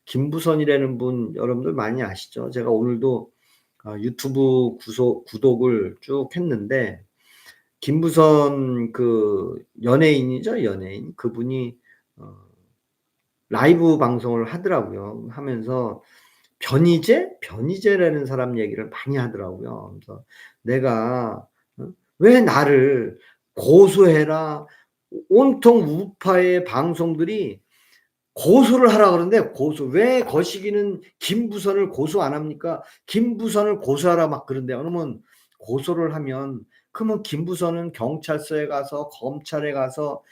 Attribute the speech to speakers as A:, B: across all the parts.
A: 김부선이라는 분 여러분들 많이 아시죠? 제가 오늘도 유튜브 구독을 쭉 했는데, 김부선 그 연예인이죠, 연예인. 그분이 라이브 방송을 하더라고요. 하면서 변희재라는 사람 얘기를 많이 하더라고요. 그래서 내가 왜 나를 고소해라, 온통 우파의 방송들이 고소를 하라 그러는데, 왜 거시기는 김부선을 고소 안 합니까? 김부선을 고소하라 막 그런데, 그러면 고소를 하면, 그러면 김부선은 경찰서에 가서 검찰에 가서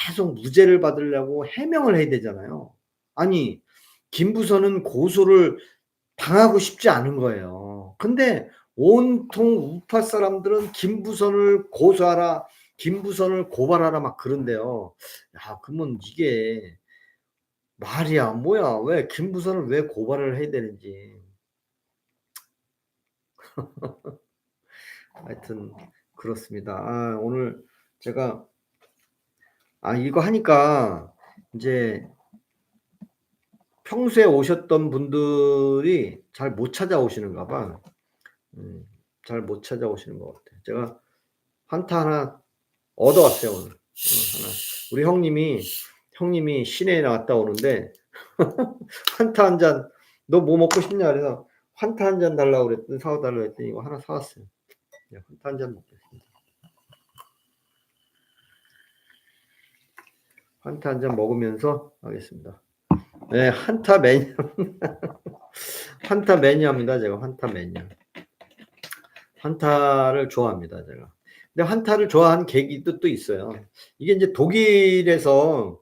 A: 계속 무죄를 받으려고 해명을 해야 되잖아요. 아니, 김부선은 고소를 당하고 싶지 않은 거예요. 근데 온통 우파 사람들은 김부선을 고소하라, 김부선을 고발하라 막 그런데요. 야, 그러면 이게 말이야 뭐야, 왜 김부선을 왜 고발을 해야 되는지. 하여튼 그렇습니다. 오늘 제가 이거 하니까 이제 평소에 오셨던 분들이 잘 못 찾아오시는가 봐. 잘 못 찾아오시는 것 같아요. 제가 환타 하나 얻어왔어요 오늘. 하나. 우리 형님이 시내에 나갔다 오는데 환타 한 잔, 너 뭐 먹고 싶냐 그래서 환타 한 잔 달라고 그랬더니, 사와달라고 했더니 이거 하나 사왔어요. 네, 환타 한 잔 먹겠습니다. 환타 한 잔 먹으면서 하겠습니다. 네, 환타 매니아. 환타 매니아입니다. 제가 환타 매니아. 환타를 좋아합니다, 제가. 근데 환타를 좋아한 계기도 또 있어요. 이게 이제 독일에서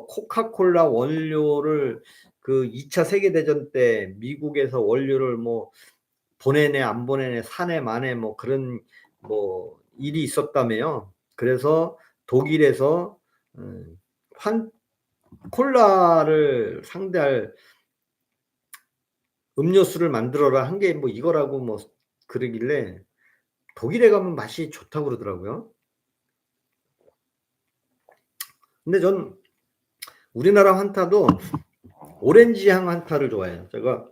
A: 코카콜라 원료를 그 2차 세계대전 때 미국에서 원료를 뭐 보내네 안 보내네 사네 마네 뭐 그런 뭐 일이 있었다며요. 그래서 독일에서 콜라를 상대할 음료수를 만들어라 한 게 뭐 이거라고 뭐 그러길래 독일에 가면 맛이 좋다고 그러더라고요. 근데 전 우리나라 환타도 오렌지 향 환타를 좋아해요. 제가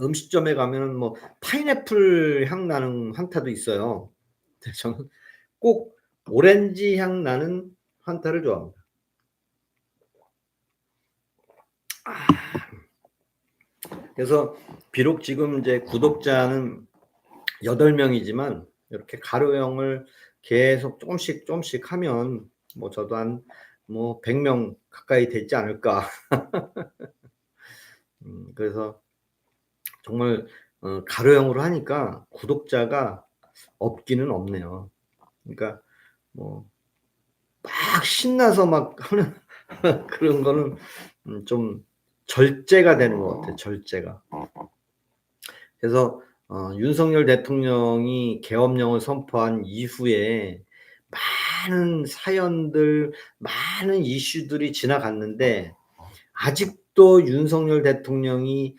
A: 음식점에 가면은 뭐 파인애플 향 나는 환타도 있어요. 근데 저는 꼭 오렌지 향 나는 환타를 좋아합니다. 그래서 비록 지금 이제 구독자는 8명이지만 이렇게 가로형을 계속 조금씩 하면 뭐 저도 한 뭐 100명 가까이 되지 않을까. 그래서 정말 가로형으로 하니까 구독자가 없기는 없네요. 그러니까 뭐 막 신나서 막 하는 그런 거는 좀 절제가 되는 것 같아요. 절제가. 그래서 윤석열 대통령이 계엄령을 선포한 이후에 많은 사연들, 많은 이슈들이 지나갔는데 아직도 윤석열 대통령이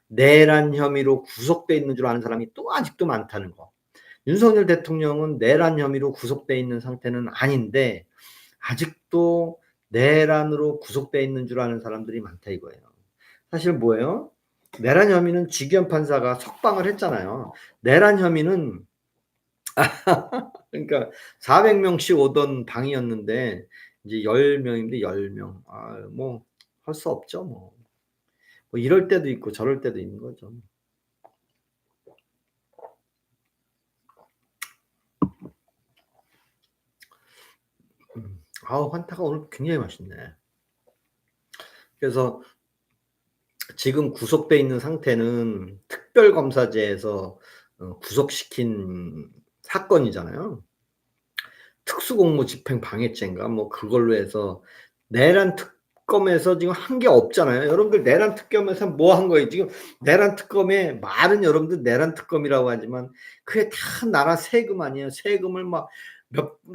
A: 내란 혐의로 구속돼 있는 줄 아는 사람이 또 아직도 많다는 거. 윤석열 대통령은 내란 혐의로 구속돼 있는 상태는 아닌데 아직도 내란으로 구속돼 있는 줄 아는 사람들이 많다 이거예요. 사실 뭐예요? 내란 혐의는 지기현 판사가 석방을 했잖아요. 내란 혐의는 그러니까 400명씩 오던 방이었는데 이제 10명인데 10명. 뭐 할 수 없죠, 뭐. 뭐 이럴 때도 있고 저럴 때도 있는 거죠. 환타가 오늘 굉장히 맛있네. 그래서 지금 구속돼 있는 상태는 특별검사제에서 구속시킨 사건이잖아요. 특수공무집행방해죄인가 뭐 그걸로 해서 내란 특검에서 지금 한 게 없잖아요. 여러분들 내란 특검에서 뭐 한 거예요? 지금 내란 특검의 말은 여러분들 내란 특검이라고 하지만 그게 다 나라 세금 아니에요. 세금을 막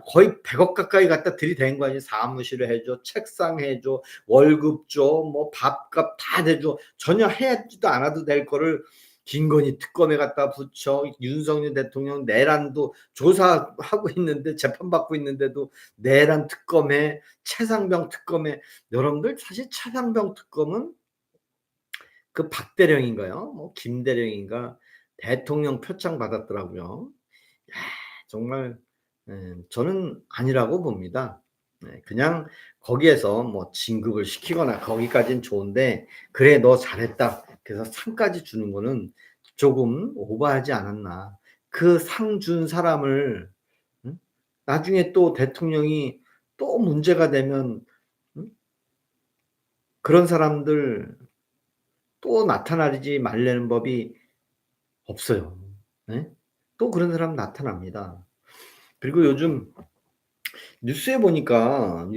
A: 거의 100억 가까이 갖다 들이댄 거 아니에요. 사무실을 해줘, 책상 해줘, 월급 줘, 뭐 밥값 다 대줘. 전혀 해야지도 않아도 될 거를 김건희 특검에 갖다 붙여 윤석열 대통령 내란도 조사하고 있는데 재판받고 있는데도 내란 특검에 최상병 특검에 여러분들 사실 최상병 특검은 그 박대령인가요? 뭐 김대령인가 대통령 표창 받았더라고요. 야 정말 저는 아니라고 봅니다. 네 그냥 거기에서 뭐 진급을 시키거나 거기까지는 좋은데 "그래 너 잘했다." 그래서 상까지 주는 거는 조금 오버하지 않았나. 그 상 준 사람을 응? 나중에 또 대통령이 또 문제가 되면 응? 그런 사람들 또 나타나지 말라는 법이 없어요. 예? 또 그런 사람 나타납니다. 그리고 요즘 뉴스에 보니까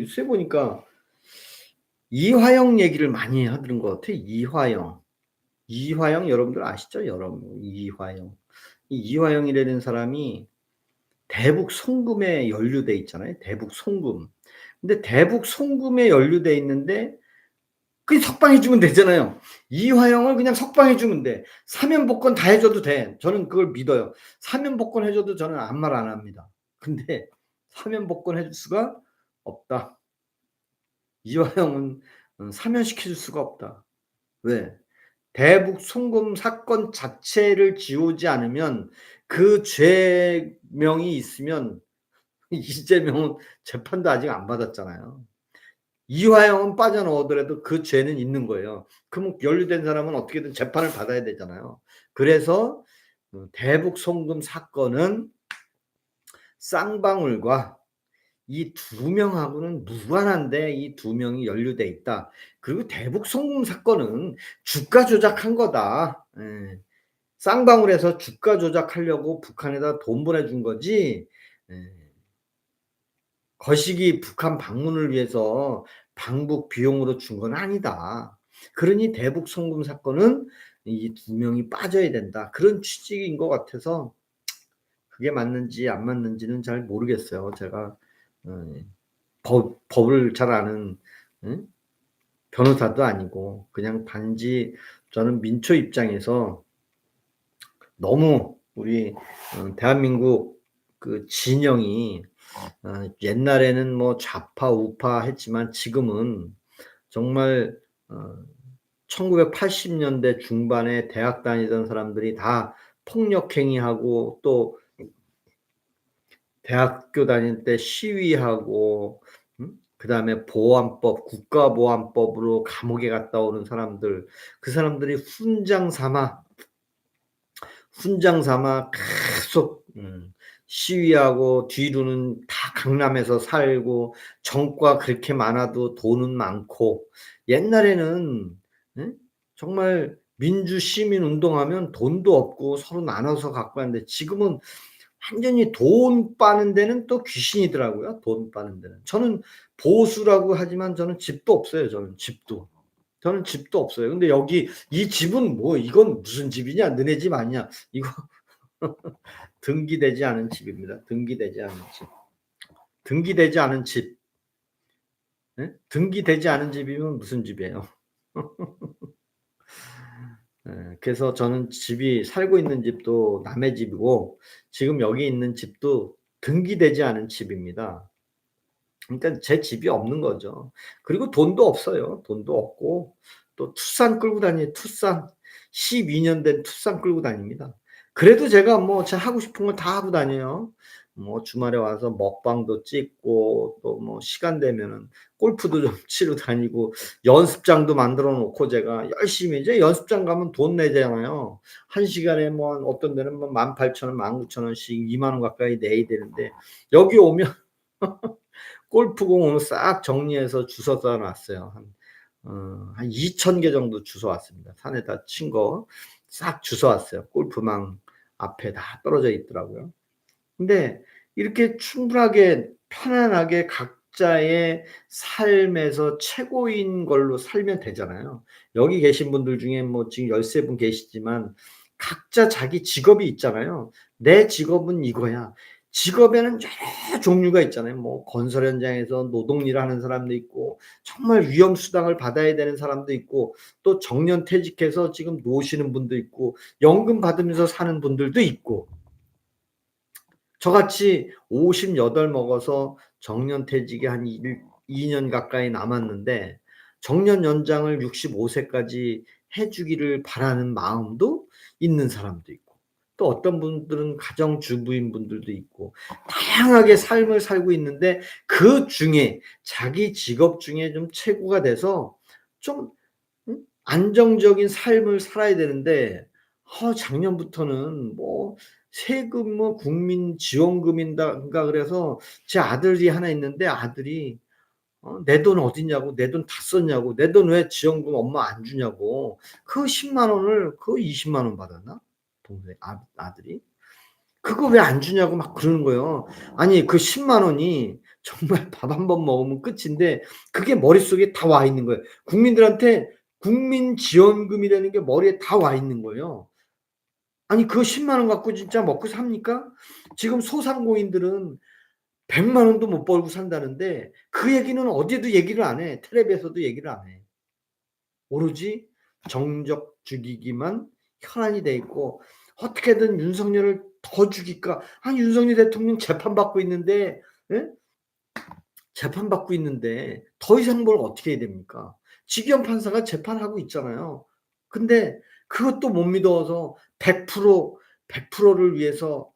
A: 이화영 얘기를 많이 하는 것 같아요. 이화영. 이화영 여러분들 아시죠? 여러분 이화영. 이 이화영이라는 사람이 대북 송금에 연루돼 있잖아요. 대북 송금. 근데 대북 송금에 연루돼 있는데 그냥 석방해 주면 되잖아요. 이화영을 그냥 석방해 주면 돼. 사면 복권 다 해 줘도 돼. 저는 그걸 믿어요. 사면 복권 해 줘도 저는 아무 말 안 합니다. 근데 사면 복권 해줄 수가 없다. 이화영은 사면시켜 줄 수가 없다. 왜? 대북 송금 사건 자체를 지우지 않으면 그 죄명이 있으면 이재명은 재판도 아직 안 받았잖아요. 이화영은 빠져나오더라도 그 죄는 있는 거예요. 그러면 연루된 사람은 어떻게든 재판을 받아야 되잖아요. 그래서 대북 송금 사건은 쌍방울과 이 두 명하고는 무관한데 이 두 명이 연루돼 있다. 그리고 대북 송금 사건은 주가 조작한 거다. 예. 쌍방울에서 주가 조작하려고 북한에다 돈 보내준 거지. 예. 거시기 북한 방문을 위해서 방북 비용으로 준 건 아니다. 그러니 대북 송금 사건은 이 두 명이 빠져야 된다. 그런 취지인 것 같아서 그게 맞는지 안 맞는지는 잘 모르겠어요. 제가 어 법을 잘 아는 응? 변호사도 아니고 그냥 단지 저는 민초 입장에서 너무 우리 대한민국 그 진영이 옛날에는 뭐 좌파 우파 했지만 지금은 정말 1980 년대 중반에 대학 다니던 사람들이 다 폭력행위하고 또 대학교 다닐 때 시위하고 그다음에 보안법 국가보안법으로 감옥에 갔다 오는 사람들 그 사람들이 훈장 삼아 계속 시위하고 뒤로는 다 강남에서 살고 정과 그렇게 많아도 돈은 많고 옛날에는 예? 정말 민주 시민 운동하면 돈도 없고 서로 나눠서 갖고 왔는데 지금은 완전히 돈 빠는 데는 또 귀신이더라고요, 돈 빠는 데는. 저는 보수라고 하지만 저는 집도 없어요, 저는 집도. 저는 집도 없어요. 근데 여기 이 집은 뭐 이건 무슨 집이냐? 너네 집 아니야. 이거 등기되지 않은 집입니다. 등기되지 않은 집. 등기되지 않은 집. 예? 등기되지 않은 집이면 무슨 집이에요? 예. 그래서 저는 집이 살고 있는 집도 남의 집이고 지금 여기 있는 집도 등기되지 않은 집입니다. 그러니까 제 집이 없는 거죠. 그리고 돈도 없어요. 돈도 없고 또 투싼 끌고 다니요 투싼. 12년 된 투싼 끌고 다닙니다. 그래도 제가 뭐 제가 하고 싶은 거 다 하고 다녀요. 뭐 주말에 와서 먹방도 찍고 또 뭐 시간 되면은 골프도 좀 치러 다니고 연습장도 만들어 놓고 제가 열심히 이제 연습장 가면 돈 내잖아요. 1 시간에 뭐 어떤 데는 뭐 18,000원, 19,000 원씩 2만 원 가까이 내야 되는데 여기 오면 골프공 오늘 싹 정리해서 주워 다 놨어요. 한 2,000개 정도 주워 왔습니다. 산에다 친 거 싹 주워 왔어요. 골프망 앞에 다 떨어져 있더라고요. 근데 이렇게 충분하게 편안하게 각자의 삶에서 최고인 걸로 살면 되잖아요. 여기 계신 분들 중에 뭐 지금 13분 계시지만 각자 자기 직업이 있잖아요. '내 직업은 이거야. 직업에는 여러 종류가 있잖아요. 뭐 건설 현장에서 노동일 하는 사람도 있고 정말 위험 수당을 받아야 되는 사람도 있고 또 정년 퇴직해서 지금 노시는 분도 있고 연금 받으면서 사는 분들도 있고 저같이 58 먹어서 정년 퇴직이 한 2년 가까이 남았는데 정년 연장을 65 세까지 해 주기를 바라는 마음도 있는 사람도 있고 또 어떤 분들은 가정주부인 분들도 있고 다양하게 삶을 살고 있는데 그중에 자기 직업 중에 좀 최고가 돼서 좀 안정적인 삶을 살아야 되는데 작년부터는 뭐 세금 뭐 국민지원금인가 그래서 제 아들이 하나 있는데 아들이 "내 돈 어딨냐."고 "내 돈 다 썼냐."고 "내 돈 왜 지원금 엄마 안 주냐."고 그 10만 원을 그 20만 원 받았나? 동생 아들이. 그거 왜 안 주냐고 막 그러는 거예요. 아니 그 10만 원이 정말 밥 한 번 먹으면 끝인데 그게 머릿속에 다 와 있는 거예요. 국민들한테 국민지원금이라는 게 머리에 다 와 있는 거예요. 아니 그 10만 원 갖고 진짜 먹고 삽니까? 지금 소상공인들은 100만 원도 못 벌고 산다는데 그 얘기는 어디에도 얘기를 안 해. 텔레비에서도 얘기를 안 해. 오로지 정적 죽이기만 혈안이 돼 있고 어떻게든 윤석열을 더 죽일까. 아니 윤석열 대통령 재판받고 있는데 예? 재판받고 있는데 더 이상 뭘 어떻게 해야 됩니까? 지기현 판사가 재판하고 있잖아요. 근데 그것도 못 믿어서 100%를 위해서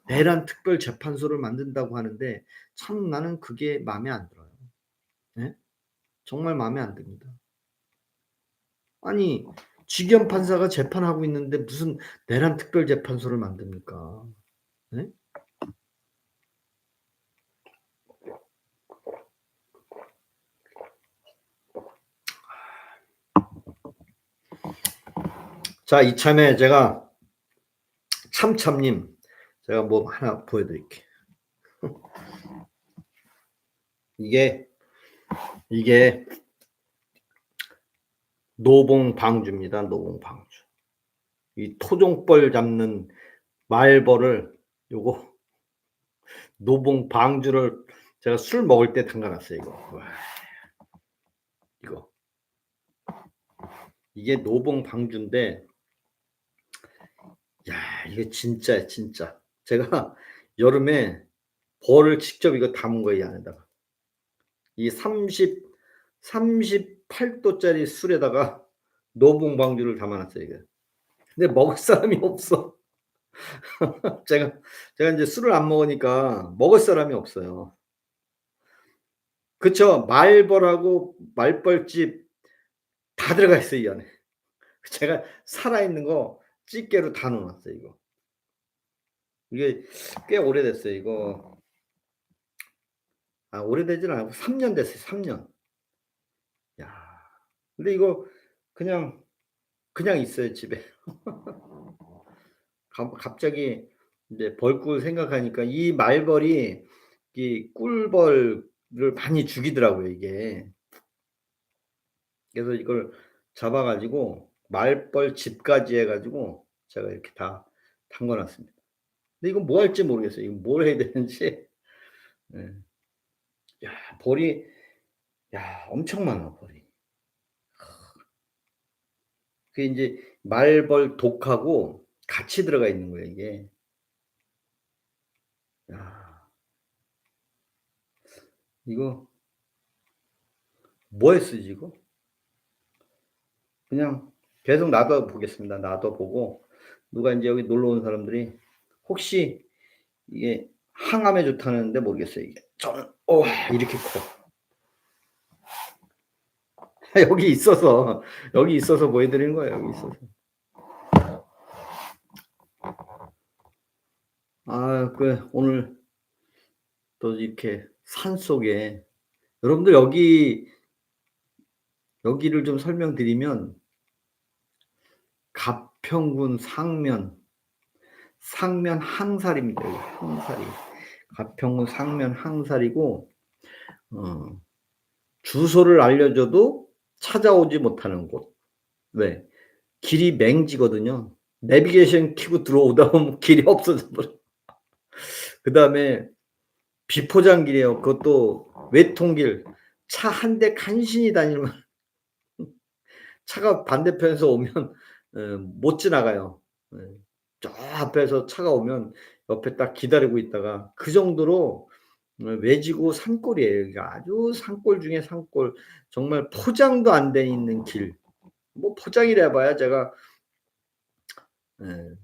A: 내란 특별 재판소를 만든다고 하는데 참 나는 그게 마음에 안 들어요. 예? 정말 마음에 안 듭니다. 아니 지기현 판사가 재판하고 있는데 무슨 내란 특별 재판소를 만듭니까? 예? 자 이참에 제가 참참님 제가 뭐 하나 보여 드릴게요. 이게 이게 노봉방주입니다. 노봉방주. 이 토종벌 잡는 말벌을 요거 노봉방주를 제가 술 먹을 때 담가 놨어요 이거. 와 이거. 이게 노봉방주인데 야 이게 진짜야 진짜. 제가 여름에 벌을 직접 이거 담은 거예요 이 안에다가. 이 38 도짜리 술에다가 노봉방주를 담아 놨어요 이게. 근데 먹을 사람이 없어. 제가 제가 인제 술을 안 먹으니까 먹을 사람이 없어요. 그쵸. 말벌하고 말벌집 다 들어가 있어요 이 안에. 제가 살아있는 거 집게로 다 넣어 놨어요 이거. 이게 꽤 오래됐어요 이거. 오래되진 않고 3년 됐어요 3 년. 야. 근데 이거 그냥, 그냥 있어요 집에. 갑자기 인제 벌꿀 생각하니까 이 말벌이 이 꿀벌을 많이 죽이더라고요 이게. 그래서 이걸 잡아 가지고 말벌집까지 해 가지고 제가 이렇게 다 담가 놨습니다. 근데 이거 뭐 할지 모르겠어요. 이거 뭘 해야 되는지. 예. 야 벌이 엄청 많아 벌이. 그게 인제 말벌 독하고 같이 들어가 있는 거예요 이게. 야 이거 뭐에 쓰지 이거? 그냥 계속 놔둬 보겠습니다. 놔둬 보고 누가 인제 여기 놀러 온 사람들이 혹시 이게 항암에 좋다는데 모르겠어요 이게. 저는 이렇게 커. 여기 있어서 보여 드리는 거예요 여기 있어서. 오늘 또 이렇게 산속에 여러분들 여기를 좀 설명드리면 가평군 상면 항살입니다. 여기 항살이. 가평군 상면 항살이고 어 주소를 알려줘도 찾아오지 못하는 곳. 왜? 길이 맹지거든요. 내비게이션 켜고 들어오다 보면 길이 없어져 버려. 그다음에 비포장길이에요. 그것도 외통길. 차 한 대 간신히 다니면 차가 반대편에서 오면 못 지나가요. 예. 저 앞에서 차가 오면 옆에 딱 기다리고 있다가 그 정도로 외지고 산골이에요. 여기가 아주 산골 중에 산골. 정말 포장도 안 돼 있는 길. 뭐 포장이라 해 봐야 제가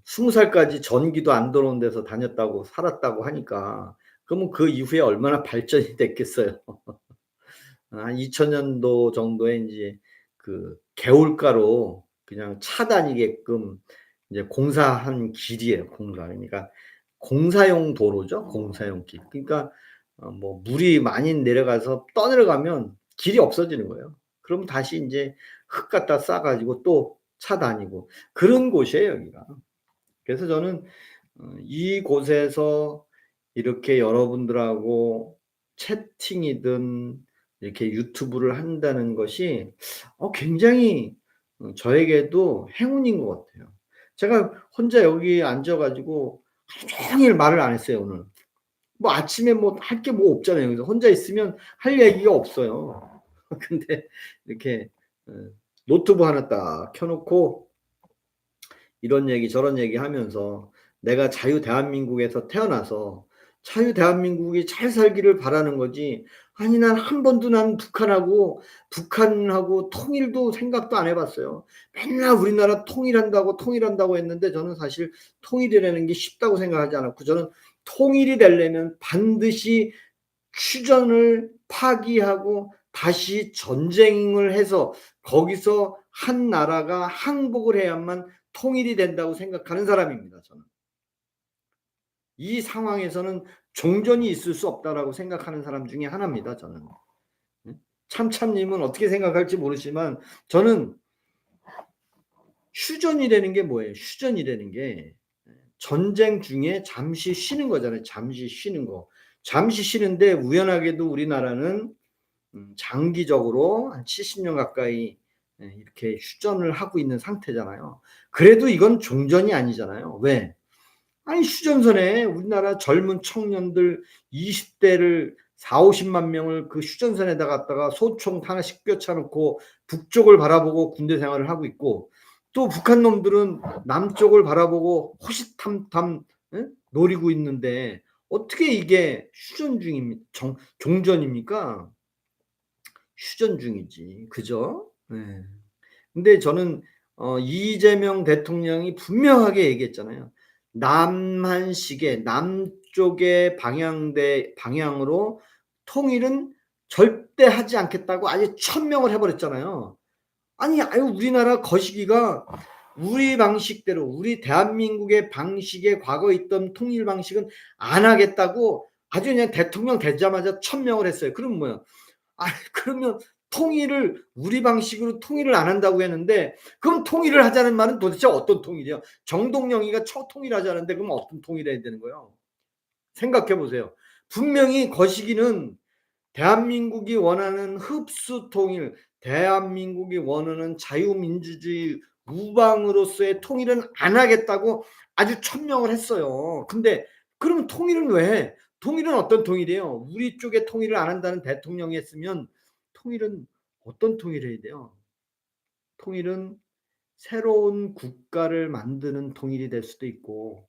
A: 20 살까지 전기도 안 들어오는 데서 다녔다고 살았다고 하니까 그러면 그 이후에 얼마나 발전이 됐겠어요. 한 2000 년도 정도에 인제 그 개울가로 그냥 차 다니게끔 이제 공사한 길이에요, 공사. 그러니까 공사용 도로죠, 공사용 길. 그러니까 뭐 물이 많이 내려가서 떠내려가면 길이 없어지는 거예요. 그럼 다시 인제 흙 갖다 싸 가지고 또 차 다니고 그런 곳이에요, 여기가. 그래서 저는 이곳에서 이렇게 여러분들하고 채팅이든 이렇게 유튜브를 한다는 것이 굉장히 저에게도 행운인 것 같아요. 제가 혼자 여기 앉아 가지고 하루 종일 말을 안 했어요, 오늘. 뭐 아침에 뭐 할 게 뭐 없잖아요. 그래서 혼자 있으면 할 얘기가 없어요. 근데 이렇게 어 노트북 하나 딱 켜 놓고 이런 얘기 저런 얘기하면서 내가 자유 대한민국에서 태어나서 자유 대한민국이 잘 살기를 바라는 거지, 아니 난 한 번도 난 북한하고 통일도 생각도 안 해 봤어요. 맨날 우리나라 통일한다고, 통일한다고 했는데 저는 사실 통일이라는 게 쉽다고 생각하지 않았고, 저는 통일이 되려면 반드시 휴전을 파기하고 다시 전쟁을 해서 거기서 한 나라가 항복을 해야만 통일이 된다고 생각하는 사람입니다, 저는. 이 상황에서는 종전이 있을 수 없다라고 생각하는 사람 중에 하나입니다, 저는. 예. 참참님은 어떻게 생각할지 모르지만 저는 휴전이라는 게 뭐예요? 휴전이라는 게 전쟁 중에 잠시 쉬는 거잖아요. 잠시 쉬는 거. 잠시 쉬는데 우연하게도 우리나라는 장기적으로 한 70년 가까이 이렇게 휴전을 하고 있는 상태잖아요. 그래도 이건 종전이 아니잖아요. 왜? 아니 휴전선에 우리나라 젊은 청년들 20 대를 40-50만 명을 그 휴전선에다 갖다가 소총 하나씩 꿰차 놓고 북쪽을 바라보고 군대 생활을 하고 있고, 또 북한 놈들은 남쪽을 바라보고 호시탐탐 노리고 있는데 어떻게 이게 휴전 중입니 종전입니까? 휴전 중이지. 그죠? 예. 근데 저는 이재명 대통령이 분명하게 얘기했잖아요. 남한식의 남쪽의 방향으로 통일은 절대 하지 않겠다고 아예 천명을 해 버렸잖아요. 아니 아유 우리나라 거시기가 우리 방식대로 우리 대한민국의 방식에 과거에 있던 통일 방식은 안 하겠다고 아주 그냥 대통령 되자마자 천명을 했어요. 그럼 뭐야? 아니 그러면 통일을 우리 방식으로 통일을 안 한다고 했는데 그럼 통일을 하자는 말은 도대체 어떤 통일이야? 정동영이가 통일하자는데 그럼 어떤 통일을 해야 되는 거예요? 생각해 보세요. 분명히 거시기는 대한민국이 원하는 흡수 통일, 대한민국이 원하는 자유민주주의 우방으로서의 통일은 안 하겠다고 아주 천명을 했어요. 근데 그러면 통일은 왜 해? 통일은 어떤 통일이에요? 우리 쪽에 통일을 안 한다는 대통령이 했으면 통일은 어떤 통일을 해야 돼요? 통일은 새로운 국가를 만드는 통일이 될 수도 있고,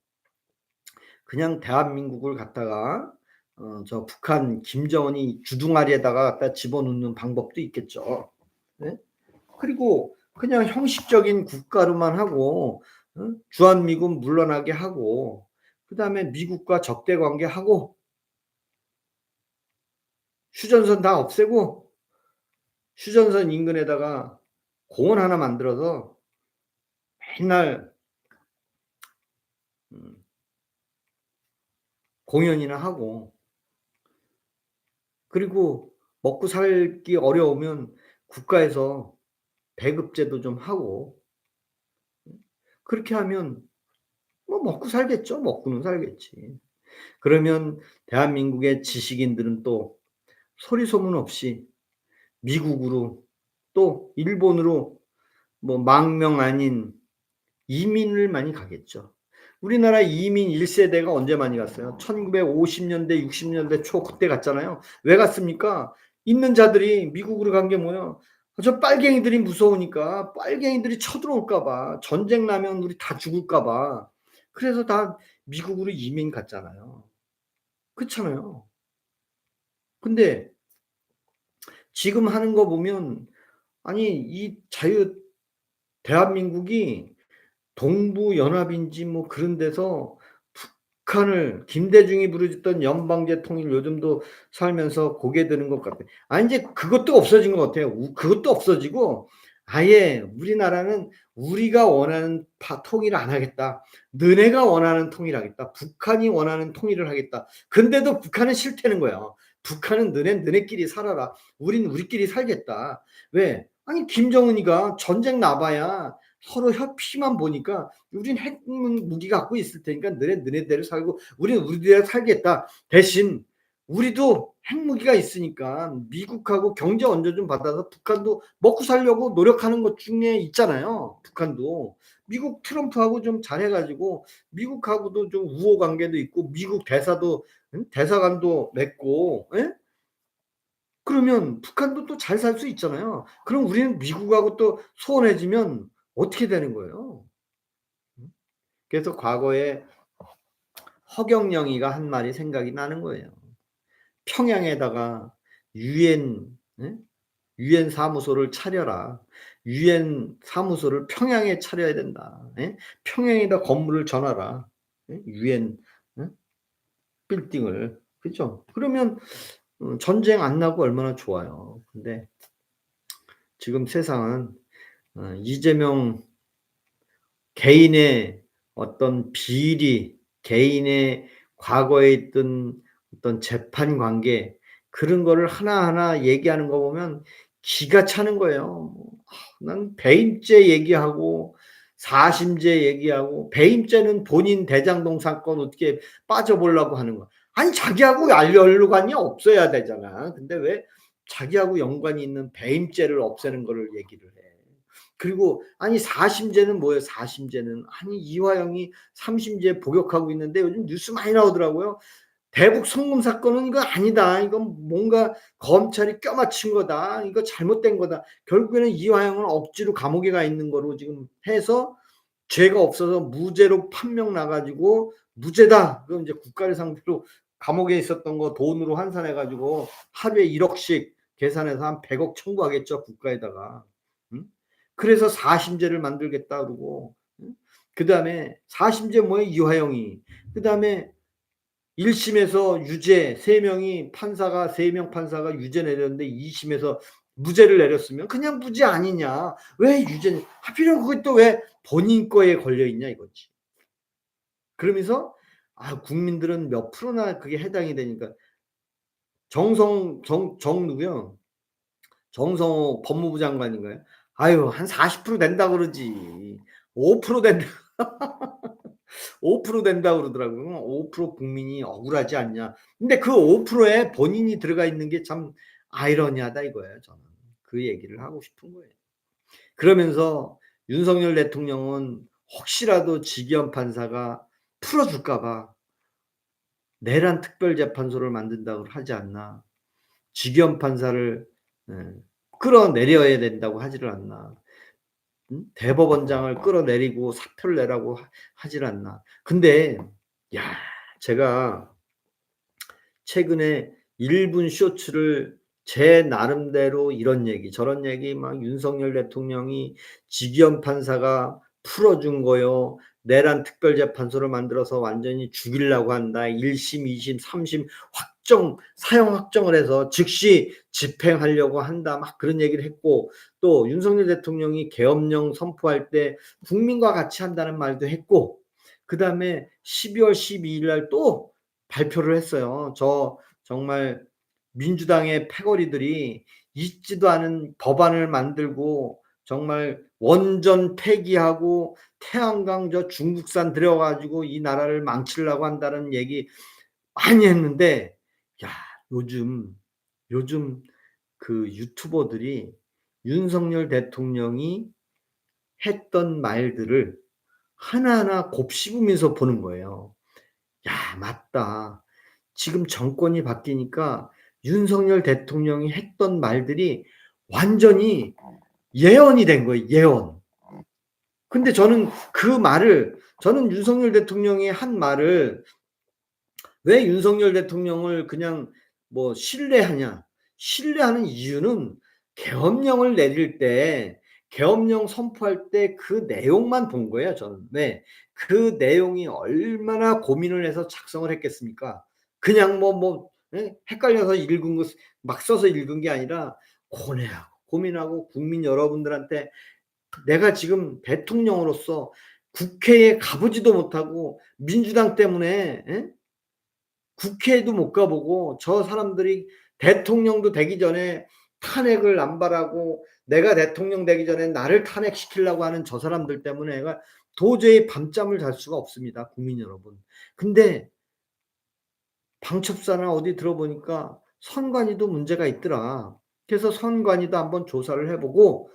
A: 그냥 대한민국을 갖다가 저 북한 김정은이 주둥아리에다가 갖다 집어넣는 방법도 있겠죠. 네? 그리고 그냥 형식적인 국가로만 하고 주한미군 물러나게 하고 그다음에 미국과 적대 관계하고 휴전선 다 없애고 휴전선 인근에다가 공원 하나 만들어서 맨날 음 공연이나 하고, 그리고 먹고 살기 어려우면 국가에서 배급제도 좀 하고, 그렇게 하면 뭐 먹고 살겠죠. 먹고는 살겠지. 그러면 대한민국의 지식인들은 또 소리 소문 없이 미국으로 또 일본으로 뭐 망명 아닌 이민을 많이 가겠죠. 우리나라 이민 1세대가 언제 많이 갔어요? 1950년대 60년대 초 그때 갔잖아요. 왜 갔습니까? 있는 자들이 미국으로 간 게 뭐예요? 저 빨갱이들이 무서우니까 빨갱이들이 쳐들어올까 봐 전쟁 나면 우리 다 죽을까 봐 그래서 다 미국으로 이민 갔잖아요. 그렇잖아요. 근데 지금 하는 거 보면 아니 이 대한민국이 동부연합인지 뭐 그런 데서 북한을 김대중이 부르짖던 연방제 통일 요즘도 살면서 고개 드는 것 같아요. 아 인제 그것도 없어진 것 같아요. 그것도 없어지고 아예 우리나라는 "우리가 원하는 통일을 안 하겠다. 너네가 원하는 통일을 하겠다. 북한이 원하는 통일을 하겠다." 근데도 북한은 싫다는 거예요. "북한은 너네끼리 살아라. 우린 우리끼리 살겠다." 왜? 아니 김정은이가 전쟁 나봐야 서로 피만 보니까 "우린 핵 무기 갖고 있을 테니까 너네대로 살고 우리는 우리대로 살겠다. 대신 우리도 핵무기가 있으니까 미국하고 경제 언저 좀 받아서 북한도 먹고 살려고 노력하는 것 중에 있잖아요, 북한도. 미국 트럼프하고 좀 잘해 가지고 미국하고도 좀 우호 관계도 있고 미국 대사도 대사관도 맺고 예? 그러면 북한도 또 잘 살 수 있잖아요. 그럼 우리는 미국하고 또 소원해지면 어떻게 되는 거예요? 음? 그래서 과거에 허경영이가 한 말이 생각이 나는 거예요. 평양에다가 유엔 예? 유엔 사무소를 차려라. 유엔 사무소를 평양에 차려야 된다. 예? 평양에다 건물을 전하라. 예? 유엔 예? 빌딩을. 그죠? 그러면 전쟁 안 나고 얼마나 좋아요. 근데 지금 세상은 이재명 개인의 어떤 비리, 개인의 과거에 있던 어떤 재판 관계 그런 거를 하나하나 얘기하는 거 보면 기가 차는 거예요. 난 배임죄 얘기하고 사심죄 얘기하고 배임죄는 본인 대장동 사건 어떻게 빠져보려고 하는 거야. 아니 자기하고 연루관이 없어야 되잖아. 근데 왜 자기하고 연관이 있는 배임죄를 없애는 거를 얘기를 해. 그리고 아니 4심제는 뭐예요? 4심제는 아니 이화영이 3심제 복역하고 있는데 요즘 뉴스 많이 나오더라고요. 대북 송금 사건은 이거 아니다. 이건 뭔가 검찰이 껴맞춘 거다. 이거 잘못된 거다. 결국에는 이화영은 억지로 감옥에 가 있는 거로 지금 해서 죄가 없어서 무죄로 판명 나 가지고 무죄다. 그럼 이제 국가를 상대로 감옥에 있었던 거 돈으로 환산해 가지고 하루에 1억씩 계산해서 한 100억 청구하겠죠, 국가에다가. 응? 그래서 4심제를 만들겠다 그러고 응? 그다음에 4심제 뭐예요? 이화영이. 그다음에 1 심에서 유죄 3 명이 판사가 3명 판사가 유죄 내렸는데 2 심에서 무죄를 내렸으면 그냥 무죄 아니냐. 왜 유죄 하필이면 그게 또 왜 본인 거에 걸려 있냐 이거지. 그러면서 아 국민들은 몇 프로나 그게 해당이 되니까 정성 정 누구요? 정성호 법무부 장관인가요? 아유 한 40% 된다 그러지. 5% 된다 5% 된다 그러더라고요. 5% 국민이 억울하지 않냐. 근데 그 5%에 본인이 들어가 있는 게 참 아이러니하다 이거예요 저는. 그 얘기를 하고 싶은 거예요. 그러면서 윤석열 대통령은 혹시라도 지기현 판사가 풀어 줄까 봐 내란 특별재판소를 만든다고 하지 않나. 지기현 판사를 예 끌어내려야 된다고 하지를 않나. 대법원장을 끌어내리고 사표를 내라고 하질 않나. 근데 야 제가 최근에 1분 쇼츠를 제 나름대로 이런 얘기 저런 얘기 막 윤석열 대통령이 지기현 판사가 풀어준 거요. 내란 특별재판소를 만들어서 완전히 죽이려고 한다. 1 심, 2 심, 3심 사형 확정을 해서 즉시 집행하려고 한다. 막 그런 얘기를 했고 또 윤석열 대통령이 계엄령 선포할 때 국민과 같이 한다는 말도 했고 그다음에 12월 12일 날 또 발표를 했어요. 정말 민주당의 패거리들이 있지도 않은 법안을 만들고 정말 원전 폐기하고 태양광 중국산 들여 가지고 이 나라를 망치려고 한다는 얘기 많이 했는데 야 요즘 그 유튜버들이 윤석열 대통령이 했던 말들을 하나하나 곱씹으면서 보는 거예요. '야 맞다. 지금 정권이 바뀌니까 윤석열 대통령이 했던 말들이 완전히 예언이 된 거예요, 예언.' 근데 저는 윤석열 대통령이 한 말을 왜 윤석열 대통령을 그냥 뭐 신뢰하냐. 신뢰하는 이유는 계엄령을 내릴 때 계엄령 선포할 때 그 내용만 본 거예요 저는. 왜? 그 내용이 얼마나 고민을 해서 작성을 했겠습니까? 그냥 예? 헷갈려서 읽은 거 막 써서 읽은 게 아니라 고민하고 국민 여러분들한테 내가 지금 대통령으로서 국회에 가 보지도 못하고 민주당 때문에 예? 국회에도 못 가 보고 저 사람들이 대통령도 되기 전에 탄핵을 남발하고 내가 대통령 되기 전에 나를 탄핵시키려고 하는 저 사람들 때문에 내가 도저히 밤잠을 잘 수가 없습니다, 국민 여러분. 근데 방첩사나 어디 들어보니까 선관위도 문제가 있더라. 그래서 선관위도 한번 조사를 해 보고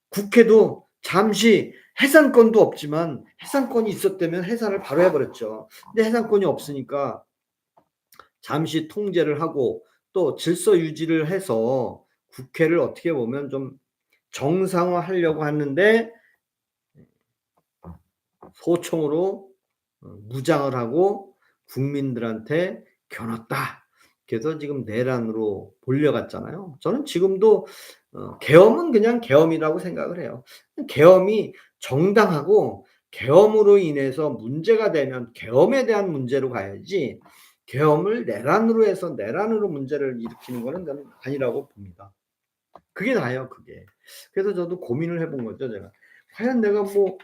A: 국회도 잠시 해산권도 없지만 해산권이 있었다면 해산을 바로 해 버렸죠. 근데 해산권이 없으니까 잠시 통제를 하고 또 질서 유지를 해서 국회를 어떻게 보면 좀 정상화하려고 하는데 소총으로 무장을 하고 국민들한테 겨눴다. 그래서 지금 내란으로 몰려갔잖아요. 저는 지금도 계엄은 그냥 계엄이라고 생각을 해요. 계엄이 정당하고 계엄으로 인해서 문제가 되면 계엄에 대한 문제로 가야지 계엄을 내란으로 해서 내란으로 문제를 일으키는 거는 저는 아니라고 봅니다. 그게 나아요 그게. 그래서 저도 고민을 해본 거죠 제가. 과연 내가 뭐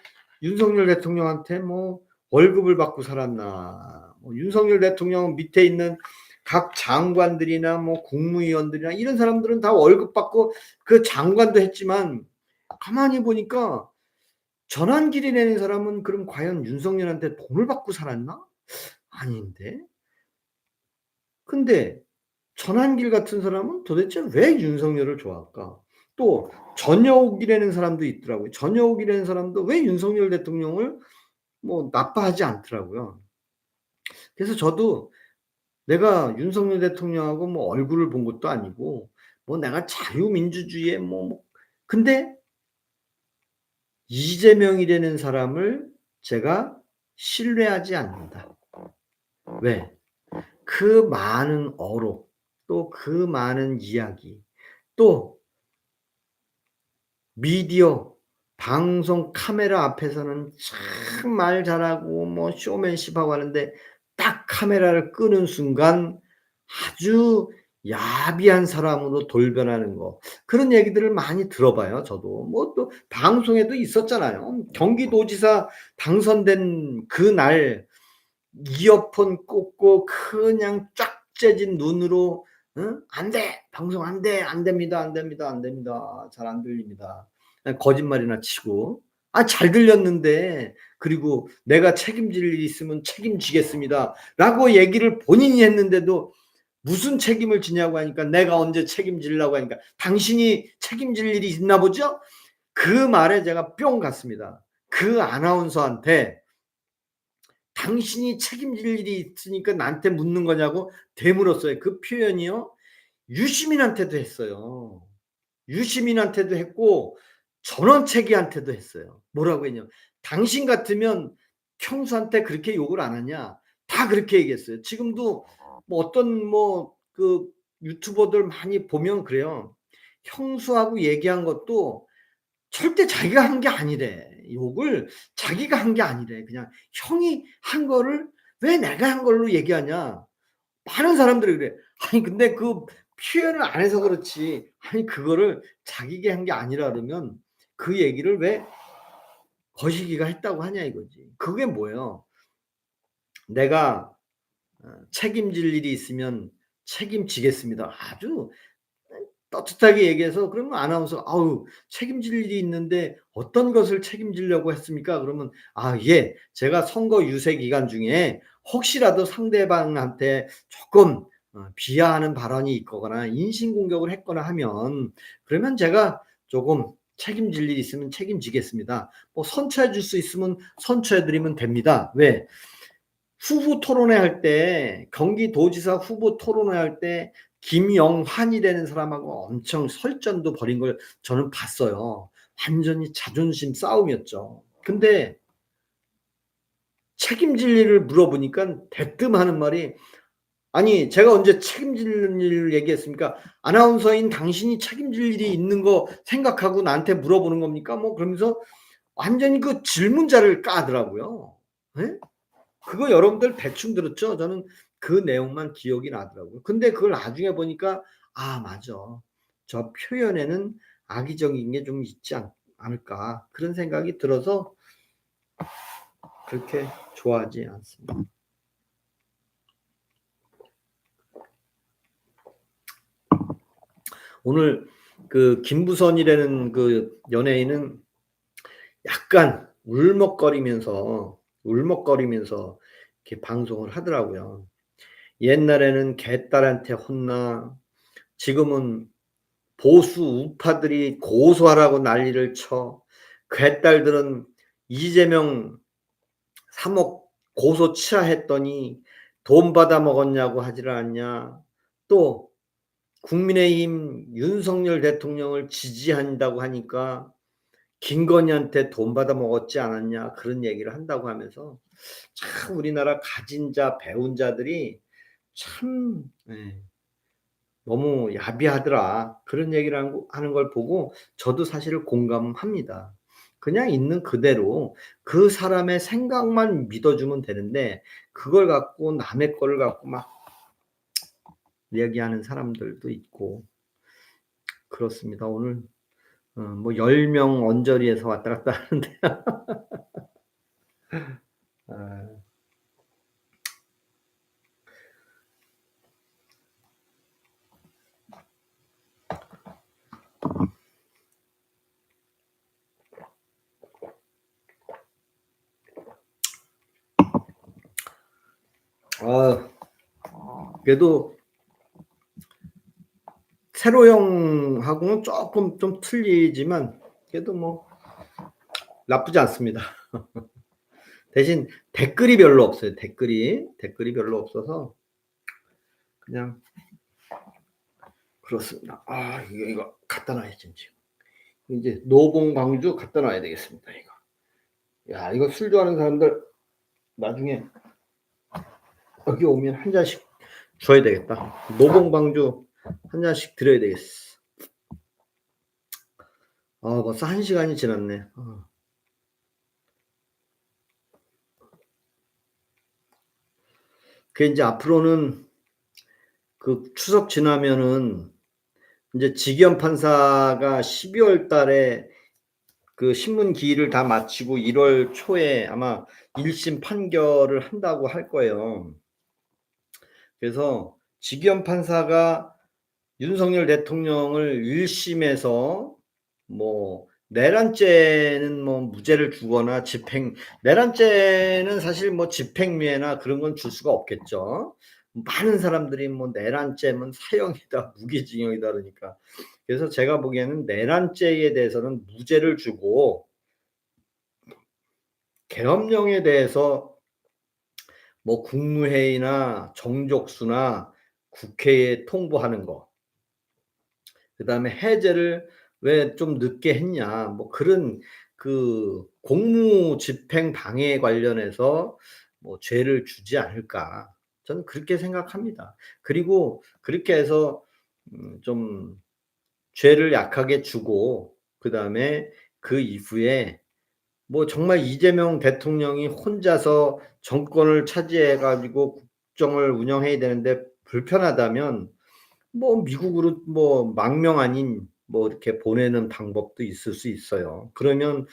A: 윤석열 대통령한테 뭐 월급을 받고 살았나. 뭐 윤석열 대통령 밑에 있는 각 장관들이나 뭐 국무위원들이나 이런 사람들은 다 월급 받고 그 장관도 했지만 가만히 보니까 전환길이라는 사람은 그럼 과연 윤석열한테 돈을 받고 살았나? 아닌데. 근데 전환길 같은 사람은 도대체 왜 윤석열을 좋아할까? 또 전여욱이라는 사람도 있더라고요. 전여욱이라는 사람도 왜 윤석열 대통령을 뭐 나빠하지 않더라고요. 그래서 저도 내가 윤석열 대통령하고 뭐 얼굴을 본 것도 아니고 뭐 내가 자유민주주의에 근데 이재명이라는 사람을 제가 신뢰하지 않는다. 왜? 그 많은 어록 또 그 많은 이야기 또 미디어 방송 카메라 앞에서는 참 말 잘하고 뭐 쇼맨십하고 하는데 딱 카메라를 끄는 순간 아주 야비한 사람으로 돌변하는 거. 그런 얘기들을 많이 들어봐요 저도. 뭐 또 방송에도 있었잖아요. 경기도지사 당선된 그날 이어폰 꽂고 그냥 쫙 재진 눈으로 "안 돼. 방송 안 돼. 안 됩니다, 안 됩니다, 안 됩니다. 잘 안 들립니다." 거짓말이나 치고. 잘 들렸는데 그리고 "내가 책임질 일이 있으면 책임지겠습니다."라고 얘기를 본인이 했는데도 무슨 책임을 지냐고 하니까 "내가 언제 책임지려고 하니까 당신이 책임질 일이 있나 보죠?" 그 말에 제가 뿅 갔습니다. 그 아나운서한테 "당신이 책임질 일이 있으니까 나한테 묻는 거냐."고 되물었어요. 그 표현이요. 유시민한테도 했어요. 유시민한테도 했고 전원책이한테도 했어요. 뭐라고 했냐면 "당신 같으면 형수한테 그렇게 욕을 안 하냐?" 다 그렇게 얘기했어요. 지금도 뭐 어떤 그 유튜버들 많이 보면 그래요. 형수하고 얘기한 것도 절대 자기가 한 게 아니래. 욕을 자기가 한 게 아니래. 그냥 형이 한 거를 "왜 내가 한 걸로 얘기하냐." 많은 사람들이 그래. 아니 근데 그 표현을 안 해서 그렇지 아니 그거를 자기가 한 게 아니라 그러면 그 얘기를 왜 거시기가 했다고 하냐 이거지. 그게 뭐예요. "내가 책임질 일이 있으면 책임지겠습니다." 아주 떳떳하게 얘기해서 그러면 아나운서가 "아우 책임질 일이 있는데 어떤 것을 책임지려고 했습니까?" 그러면 "아 예. 제가 선거 유세 기간 중에 혹시라도 상대방한테 조금 비하하는 발언이 있거나 인신공격을 했거나 하면 그러면 제가 조금 책임질 일이 있으면 책임지겠습니다. 뭐 선처해 줄 수 있으면 선처해 드리면 됩니다. 왜? 후보 토론회 할 때 경기도지사 후보 토론회 할 때 김영환이라는 사람하고 엄청 설전도 벌인 걸 저는 봤어요. 완전히 자존심 싸움이었죠. 근데 책임질 일을 물어보니까 대뜸 하는 말이 아니 제가 언제 책임질 일을 얘기했습니까? 아나운서인 당신이 책임질 일이 있는 거 생각하고 나한테 물어보는 겁니까? 뭐 그러면서 완전히 그 질문자를 까더라고요. 예? 그거 여러분들 대충 들었죠? 저는 그 내용만 기억이 나더라고요. 근데 그걸 나중에 보니까 '아 맞아. 저 표현에는 악의적인 게 좀 있지 않을까.' 그런 생각이 들어서 그렇게 좋아하지 않습니다. 오늘 그 김부선이라는 그 연예인은 약간 울먹거리면서 이렇게 방송을 하더라고요. 옛날에는 개딸한테 혼나 지금은 보수 우파들이 고소하라고 난리를 쳐. 개딸들은 이재명 3억 고소 취하했더니 돈 받아 먹었냐고 하질 않냐. 또 국민의힘 윤석열 대통령을 지지한다고 하니까 김건희한테 돈 받아 먹었지 않았냐 그런 얘기를 한다고 하면서 참 우리나라 가진 자 배운 자들이 참 너무 야비하더라. 그런 얘기를 하는 걸 보고 저도 사실 공감합니다. 그냥 있는 그대로 그 사람의 생각만 믿어주면 되는데 그걸 갖고 남의 거를 갖고 막 얘기하는 사람들도 있고 그렇습니다. 오늘 뭐 10명 언저리에서 왔다 갔다 하는데 아. 아 그래도 세로형하고는 쪼끔 좀 틀리지만 그래도 뭐 나쁘지 않습니다. 대신 댓글이 별로 없어요. 댓글이 별로 없어서 그냥 그렇습니다. 아 이거 갖다 놔야지 지금. 이제 노봉광주 갖다 놔야 되겠습니다 이거. 야 이거 술 좋아하는 사람들 나중에 여기 오면 한 잔씩 줘야 되겠다. 노봉광주 한 잔씩 드려야 되겠어. 아 벌써 1 시간이 지났네. 그 인제 앞으로는 그 추석 지나면은 인제 지기현 판사가 12월 달에 그 신문 기일을 다 마치고 1월 초에 아마 1심 판결을 한다고 할 거예요. 그래서 지기현 판사가 윤석열 대통령을 1심에서 뭐 내란죄는 뭐 무죄를 주거나 내란죄는 사실 뭐 집행유예나 그런 건 줄 수가 없겠죠. 많은 사람들이 뭐 내란죄면 사형이다, 무기징역이다 그러니까. 그래서 제가 보기에는 내란죄에 대해서는 무죄를 주고 계엄령에 대해서 뭐 국무회의나 정족수나 국회에 통보하는 거 그다음에 해제를 왜 좀 늦게 했냐 뭐 그런 그 공무집행 방해 관련해서 뭐 죄를 주지 않을까 저는 그렇게 생각합니다. 그리고 그렇게 해서 좀 죄를 약하게 주고 그다음에 그 이후에 뭐 정말 이재명 대통령이 혼자서 정권을 차지해 가지고 국정을 운영해야 되는데 불편하다면 뭐 미국으로 뭐 망명 아닌 뭐 이렇게 보내는 방법도 있을 수 있어요. 그러면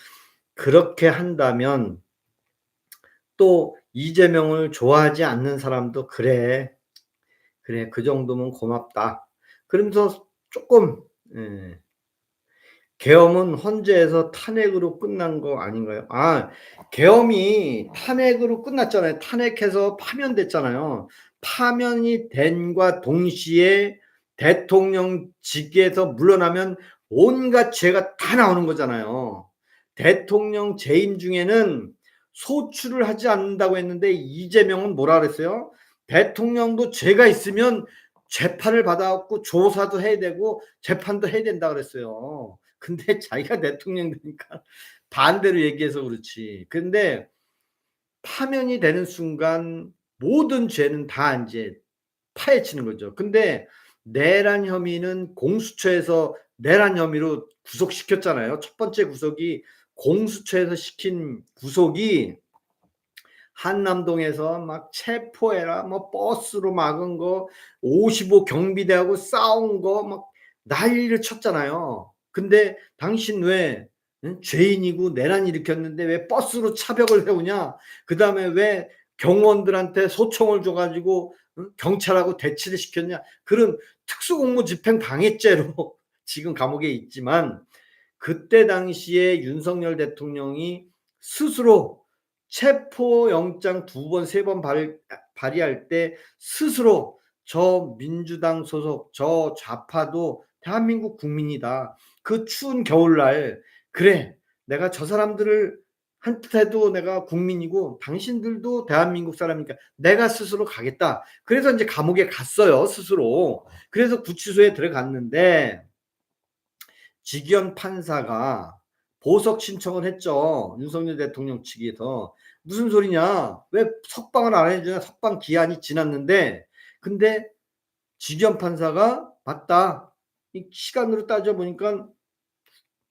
A: 그렇게 한다면 또 이재명을 좋아하지 않는 사람도 '그래, 그래 그 정도면 고맙다.' 그러면서 쪼끔 예 계엄은 헌재에서 탄핵으로 끝난 거 아닌가요? 아 계엄이 탄핵으로 끝났잖아요. 탄핵해서 파면됐잖아요. 파면이 됨과 동시에 대통령직에서 물러나면 온갖 죄가 다 나오는 거잖아요. 대통령 재임 중에는 소출을 하지 않는다고 했는데 이재명은 뭐라 그랬어요? 대통령도 죄가 있으면 재판을 받아 갖고 조사도 해야 되고 재판도 해야 된다 그랬어요. 근데 자기가 대통령 되니까 반대로 얘기해서 그렇지. 근데 파면이 되는 순간 모든 죄는 다 인제 파헤치는 거죠. 근데 내란 혐의는 공수처에서 내란 혐의로 구속시켰잖아요. 첫 번째 구속이 공수처에서 시킨 구속이 한남동에서 막 체포해라 뭐 버스로 막은 거 55 경비대하고 싸운 거 막 난리를 쳤잖아요. 근데 당신 왜 죄인이고 내란 일으켰는데 왜 버스로 차벽을 세우냐. 그다음에 왜 경호원들한테 소총을 줘 가지고 경찰하고 대치를 시켰냐. 그런 특수공무집행 방해죄로 지금 감옥에 있지만 그때 당시에 윤석열 대통령이 스스로 체포영장 2번 3번 발의할 때 스스로 "저 민주당 소속 저 좌파도 대한민국 국민이다. 그 추운 겨울날 그래 내가 저 사람들을 한테도 내가 국민이고 당신들도 대한민국 사람이니까 내가 스스로 가겠다." 그래서 인제 감옥에 갔어요 스스로. 그래서 구치소에 들어갔는데 직위원 판사가 보석 신청을 했죠. 윤석열 대통령 측에서. "무슨 소리냐. 왜 석방을 안 해 주냐. 석방 기한이 지났는데." 근데 직위원 판사가 "맞다. 이 시간으로 따져 보니깐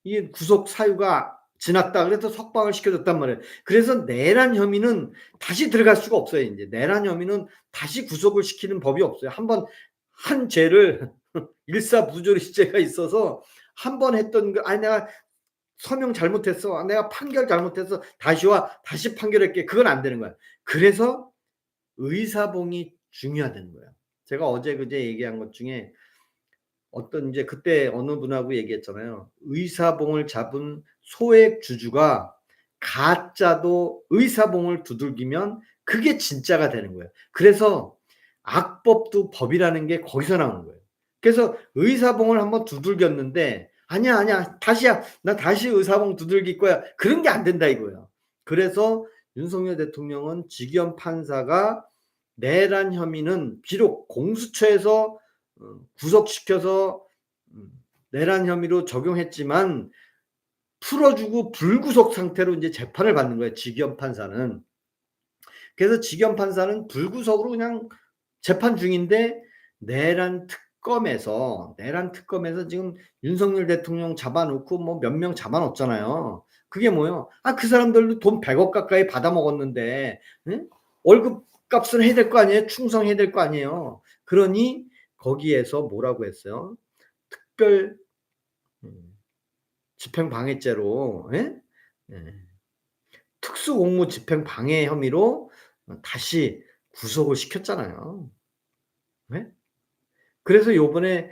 A: 이게 구속 사유가 지났다." 그래서 석방을 시켜 줬단 말이에요. 그래서 내란 혐의는 다시 들어갈 수가 없어요 인제. 내란 혐의는 다시 구속을 시키는 법이 없어요. 한번 한 죄를 일사부조리죄가 있어서 한 번 했던 거 '아니 내가 서명 잘못했어. 아 내가 판결 잘못해서 다시 와. 다시 판결할게.' 그건 안 되는 거야. 그래서 의사봉이 중요하다는 거야. 제가 어제 그제 얘기한 것 중에 어떤 인제 그때 어느 분하고 얘기했잖아요. 의사봉을 잡은 소액 주주가 가짜도 의사봉을 두들기면 그게 진짜가 되는 거예요. 그래서 악법도 법이라는 게 거기서 나오는 거예요. 그래서 의사봉을 한번 두들겼는데 "아니야, 아니야. 다시야. 나 다시 의사봉 두들길 거야." 그런 게 안 된다 이거예요. 그래서 윤석열 대통령은 직위원 판사가 내란 혐의는 비록 공수처에서 구속시켜서 내란 혐의로 적용했지만 풀어 주고 불구속 상태로 인제 재판을 받는 거예요, 직위원 판사는. 그래서 직위원 판사는 불구속으로 그냥 재판 중인데 내란 특검에서 지금 윤석열 대통령 잡아 놓고 뭐 몇 명 잡아 놓잖아요. 그게 뭐예요? 아 그 사람들도 돈 100억 가까이 받아 먹었는데 응? 월급 값을 해야 될 거 아니에요. 충성해야 될 거 아니에요. 그러니 거기에서 뭐라고 했어요? 특별 음 집행방해죄로 예? 예. 특수공무 집행방해 혐의로 다시 구속을 시켰잖아요. 네? 그래서 요번에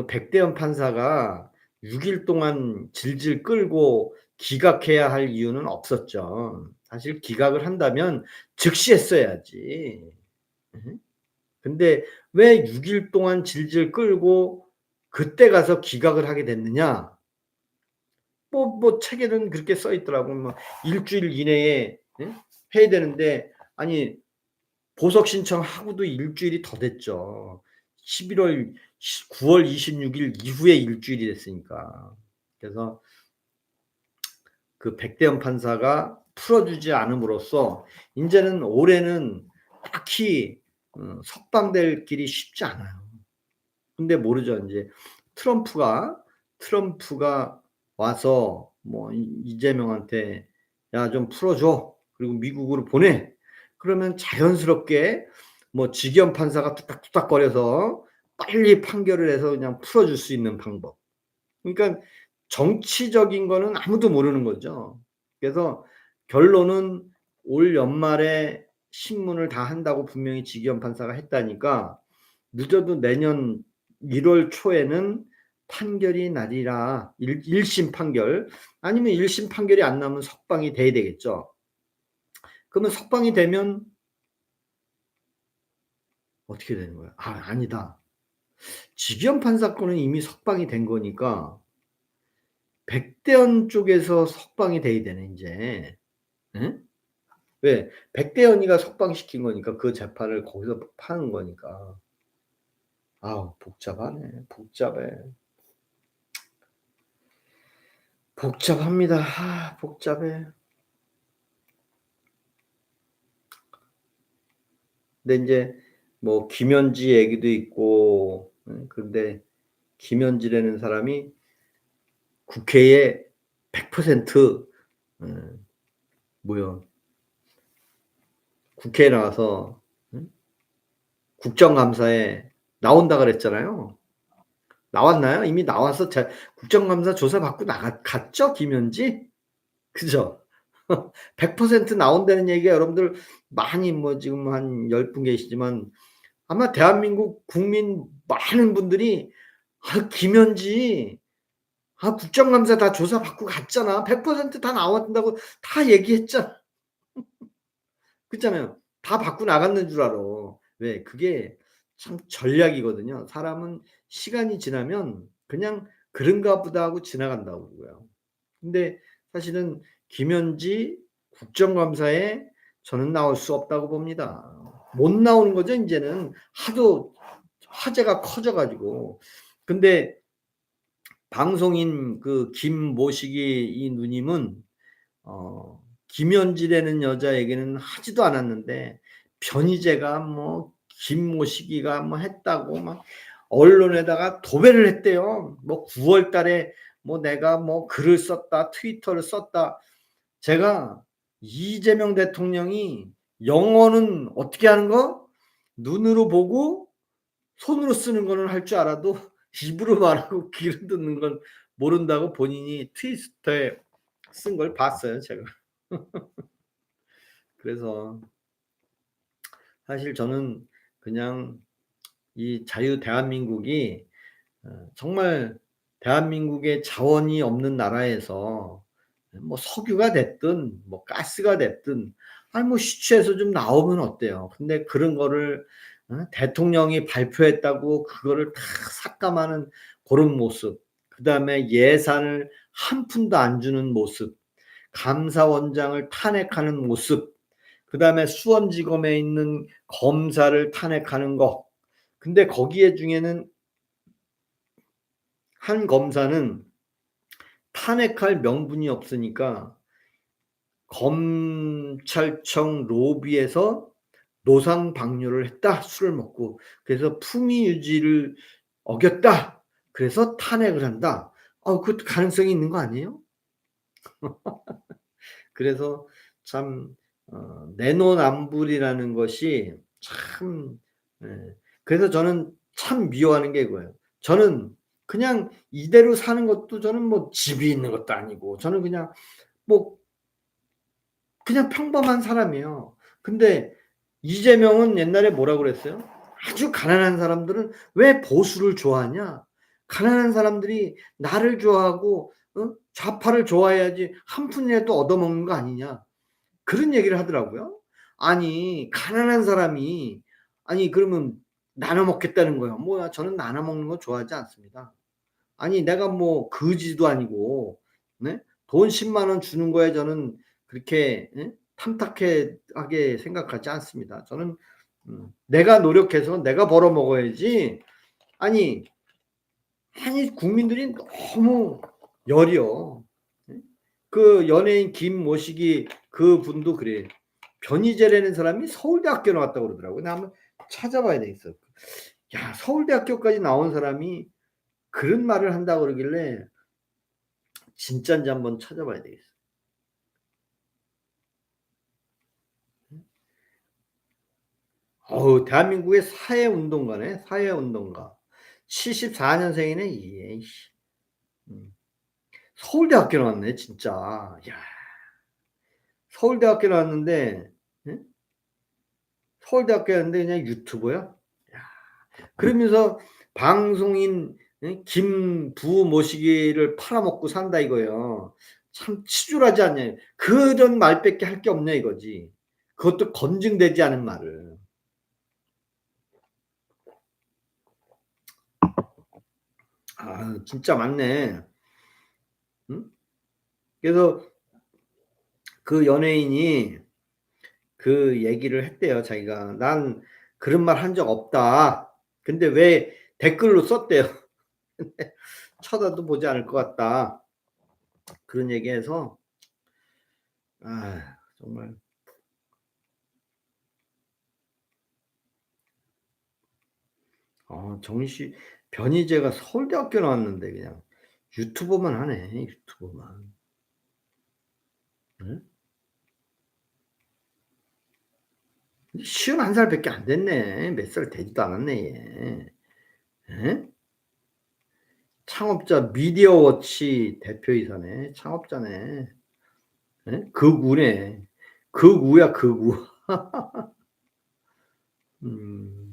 A: 백대현 판사가 6일 동안 질질 끌고 기각해야 할 이유는 없었죠. 사실 기각을 한다면 즉시 했어야지. 음. 근데 왜 6일 동안 질질 끌고 그때 가서 기각을 하게 됐느냐? 뭐 책에는 그렇게 써 있더라고. 뭐 일 주일 이내에 예? 해야 되는데 아니 보석 신청하고도 일 주일이 더 됐죠. 11월 9월 26일 이후에 일 주일이 됐으니까. 그래서 그 백대현 판사가 풀어주지 않음으로써 인제는 올해는 딱히 석방될 길이 쉽지 않아요. 근데 모르죠. 인제 트럼프가 트럼프가 와서 뭐 이재명한테 "야 좀 풀어 줘. 그리고 미국으로 보내." 그러면 자연스럽게 뭐 직위원 판사가 뚝딱뚝딱거려서 빨리 판결을 해서 그냥 풀어 줄 수 있는 방법. 그러니깐 정치적인 거는 아무도 모르는 거죠. 그래서 결론은 올 연말에 신문을 다 한다고 분명히 직위원 판사가 했다니까 늦어도 내년 1월 초에는 판결이 나리라. 1 심 판결 아니면 1심 판결이 안 나면 석방이 돼야 되겠죠. 그러면 석방이 되면 어떻게 되는 거야? '아 아니다. 직위원 판사 건은 이미 석방이 된 거니까 백대현 쪽에서 석방이 돼야 되네 인제. 예? 왜 백대현이가 석방시킨 거니까 그 재판을 거기서 파는 거니까. 아우 복잡하네. 복잡해. 복잡합니다. 복잡해. 근데 인제 뭐 김현지 얘기도 있고 근데 김현지라는 사람이 국회에 100% 뭐야 국회에 나와서 국정감사에 나온다 그랬잖아요. 나왔나요? 이미 나와서 국정감사 조사받고 갔죠 김현지? 그죠? 100% 나온다는 얘기가 여러분들 많이 뭐 지금 한 10분 계시지만 아마 대한민국 국민 많은 분들이 '아 김현지 국정감사 다 조사받고 갔잖아. 100%다 나온다고 다 얘기했잖아.' 그렇잖아요. 다 받고 나갔는 줄 알아. 왜 그게 참 전략이거든요. 사람은 시간이 지나면 그냥 '그런가 보다.' 하고 지나간다고요. 근데 사실은 김현지 국정감사에 저는 나올 수 없다고 봅니다. 못 나오는 거죠 인제는. 하도 화제가 커져 가지고. 근데 방송인 그 김모시기 이 누님은 김현지라는 여자 얘기는 하지도 않았는데 변희재가 뭐 김모시기가 뭐 했다고 막 언론에다가 도배를 했대요. 뭐 9월 달에 뭐 내가 뭐 글을 썼다. 트위터를 썼다. 제가 이재명 대통령이 영어는 어떻게 하는 거? 눈으로 보고 손으로 쓰는 거는 할 줄 알아도 입으로 말하고 귀로 듣는 건 모른다고 본인이 트위터에 쓴 걸 봤어요 제가. 그래서 사실 저는 그냥 이 자유 대한민국이 정말 대한민국의 자원이 없는 나라에서 뭐 석유가 됐든 뭐 가스가 됐든 아니 뭐 시추해서 좀 나오면 어때요. 근데 그런 거를 대통령이 발표했다고 그거를 다 삭감하는 고런 모습, 그다음에 예산을 한 푼도 안 주는 모습, 감사원장을 탄핵하는 모습, 그다음에 수원지검에 있는 검사를 탄핵하는 거. 근데 거기에 중에는 한 검사는 탄핵할 명분이 없으니까 검찰청 로비에서 노상 방뇨를 했다. 술을 먹고. 그래서 품위 유지를 어겼다. 그래서 탄핵을 한다. 그것도 가능성이 있는 거 아니에요? 그래서 참 내로남불이라는 것이 참 그래서 저는 참 미워하는 게 이거예요. 저는 그냥 이대로 사는 것도 저는 뭐 집이 있는 것도 아니고 저는 그냥 뭐 그냥 평범한 사람이에요. 근데 이재명은 옛날에 뭐라고 그랬어요? 아주 가난한 사람들은 "왜 보수를 좋아하냐? 가난한 사람들이 나를 좋아하고 좌파를 좋아해야지 한 푼이라도 얻어먹는 거 아니냐." 그런 얘기를 하더라고요. 아니 가난한 사람이 아니 그러면 나눠 먹겠다는 거예요. 뭐야 저는 나눠 먹는 거 좋아하지 않습니다. 아니 내가 뭐 거지도 아니고 네? 돈 1 0원 주는 거에 저는 그렇게 탐탁해 하게 생각하지 않습니다. 저는 내가 노력해서 내가 벌어 먹어야지 아니 국민들이 너무 여려. 예? 그 연예인 김모시기 그분도 그래요. 변희재라는 사람이 서울대학교 나왔다고 그러더라고요. 나 한번 찾아봐야 되겠어. 야 서울대학교까지 나온 사람이 그런 말을 한다고 그러길래 진짠지 한번 찾아봐야 되겠어. 대한민국의 사회운동가네. 사회운동가. 74 년생이네 이게. 음. 서울대학교 나왔네 진짜. 야 서울대학교 나왔는데 예? 서울대학교 나왔는데 그냥 유튜버야? 야. 그러면서 방송인 김부 모시기를 팔아먹고 산다 이거예요. 참 치졸하지 않냐. 그런 말밖에 할 게 없냐 이거지. 그것도 검증되지 않은 말을. 진짜 많네. 응? 그래서 그 연예인이 그 얘기를 했대요. 자기가 "난 그런 말 한 적 없다." 근데 왜 댓글로 썼대요. "쳐다도 보지 않을 것 같다." 그런 얘기해서 정말 정시 변희재가 서울대학교 나왔는데 그냥 유튜버만 하네, 유튜버만. 예? 51 살밖에 안 됐네. 몇 살 되지도 않았네 얘. 예? 창업자 미디어워치 대표이사네. 창업자네. 예? 극우네. 극우야 극우. 음.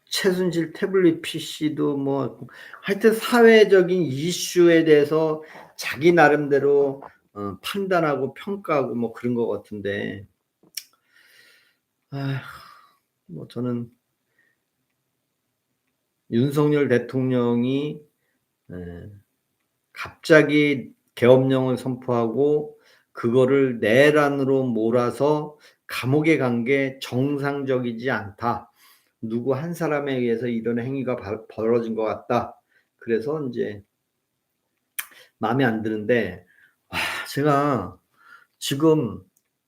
A: 최순실 태블릿 PC도 뭐 하여튼 사회적인 이슈에 대해서 자기 나름대로 판단하고 평가하고 뭐 그런 것 같은데 아휴 뭐 저는 윤석열 대통령이 예 갑자기 계엄령을 선포하고 그거를 내란으로 몰아서 감옥에 간 게 정상적이지 않다. 누구 한 사람에 의해서 이런 행위가 벌어진 것 같다. 그래서 인제 마음에 안 드는데 제가 지금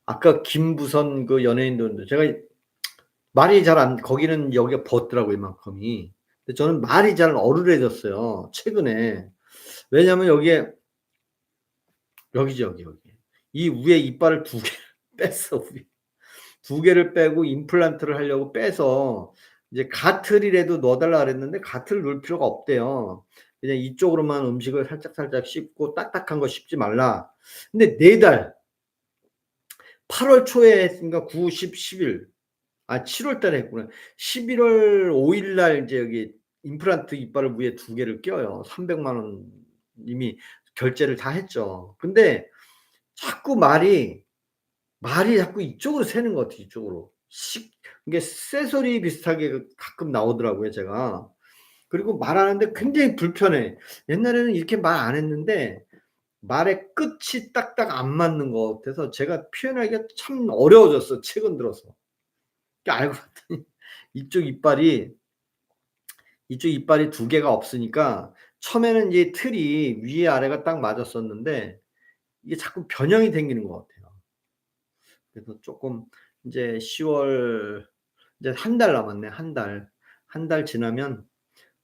A: 아까 김부선 그 연예인도 제가 말이 잘 안 거기는 여기가 벗더라고요 이만큼이. 근데 저는 말이 잘 어눌해졌어요 최근에. 왜냐하면 여기에 여기죠 여기. 이 위에 이빨을 두 개를 뺐어 위에. 두 개를 빼고 임플란트를 하려고 빼서 이제 가틀이라도 넣어 달라 그랬는데 가틀을 넣을 필요가 없대요. 그냥 이쪽으로만 음식을 살짝살짝 씹고 딱딱한 거 씹지 말라. 근데 4 달 8월 초에 했으니까 9, 10, 11 7월 달에 했구나. 11월 5일 날 이제 여기 임플란트 이빨을 위에 두 개를 껴요. 300만 원 이미 결제를 다 했죠. 근데 자꾸 말이 자꾸 이쪽으로 새는 것 같아요 이쪽으로. 이게 쇠소리 비슷하게 가끔 나오더라고요 제가. 그리고 말하는데 굉장히 불편해. 옛날에는 이렇게 말 안 했는데 말의 끝이 딱딱 안 맞는 것 같아서 제가 표현하기가 참 어려워졌어 최근 들어서. 그러니까 알고 봤더니 이쪽 이빨이 이쪽 이빨이 두 개가 없으니까 처음에는 이제 틀이 위 아래가 딱 맞았었는데 이게 자꾸 변형이 생기는 것 같아요. 그래서 쪼끔 인제 10월 이제 한 달 남았네 한 달. 한 달 지나면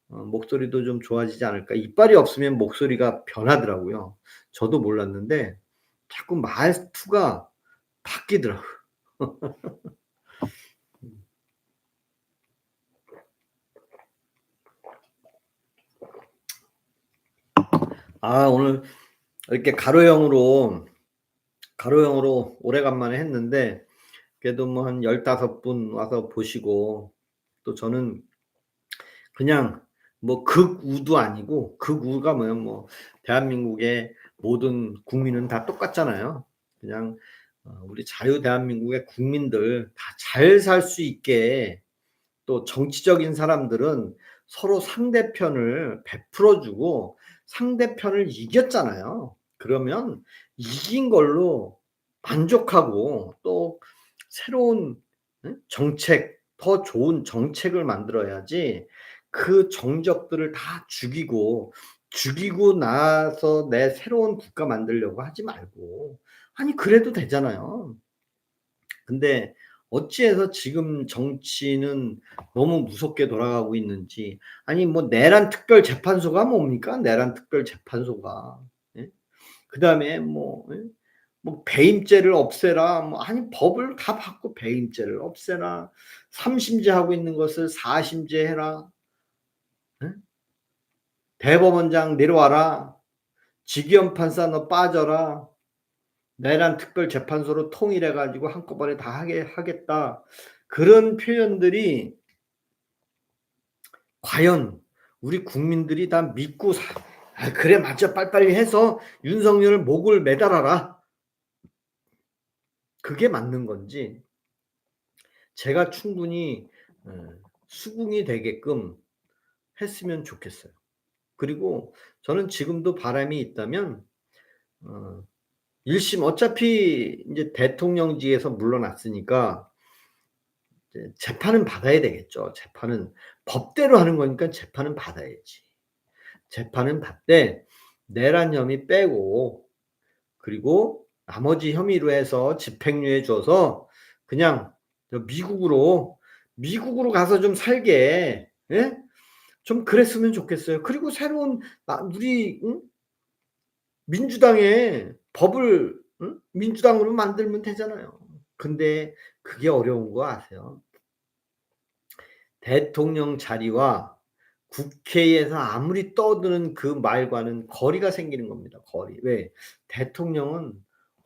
A: 목소리도 좀 좋아지지 않을까. 이빨이 없으면 목소리가 변하더라고요. 저도 몰랐는데 자꾸 말투가 바뀌더라고요. 오늘 이렇게 가로형으로 오래간만에 했는데 그래도 뭐 한 15분 와서 보시고 또 저는 그냥 뭐 극우도 아니고 극우가 뭐야 뭐 대한민국의 모든 국민은 다 똑같잖아요. 그냥 우리 자유 대한민국의 국민들 다 잘 살 수 있게 또 정치적인 사람들은 서로 상대편을 베풀어 주고 상대편을 이겼잖아요. 그러면 이긴 걸로 만족하고 또 새로운 정책 더 좋은 정책을 만들어야지 그 정적들을 다 죽이고 나서 내 새로운 국가 만들려고 하지 말고 아니 그래도 되잖아요. 근데 어찌해서 지금 정치는 너무 무섭게 돌아가고 있는지 아니 뭐 내란 특별재판소가 뭡니까? 내란 특별재판소가. 예? 그다음에 뭐 뭐 배임죄를 없애라 뭐 아니 법을 다 바꿔 배임죄를 없애라. 3 심제 하고 있는 것을 4 심제 해라. 예? 대법원장 내려와라. 지기현 판사 너 빠져라. 내란 특별재판소로 통일해 가지고 한꺼번에 다 하게 하겠다. 그런 표현들이 과연 우리 국민들이 다 믿고 그래 맞아. 빨리빨리 해서 윤석열을 목을 매달아라.' 그게 맞는 건지 제가 충분히 수긍이 되게끔 했으면 좋겠어요. 그리고 저는 지금도 바람이 있다면 어 1심 어차피 인제 대통령직에서 물러났으니까 이제 재판은 받아야 되겠죠. 재판은 법대로 하는 거니까 재판은 받아야지. 재판은 받되 내란 혐의 빼고 그리고 나머지 혐의로 해서 집행유예 줘서 그냥 저 미국으로 가서 좀 살게 예? 좀 그랬으면 좋겠어요. 그리고 새로운 우리 민주당의 법을 민주당으로 만들면 되잖아요. 근데 그게 어려운 거 아세요? 대통령 자리와 국회에서 아무리 떠드는 그 말과는 거리가 생기는 겁니다, 거리. 왜? 대통령은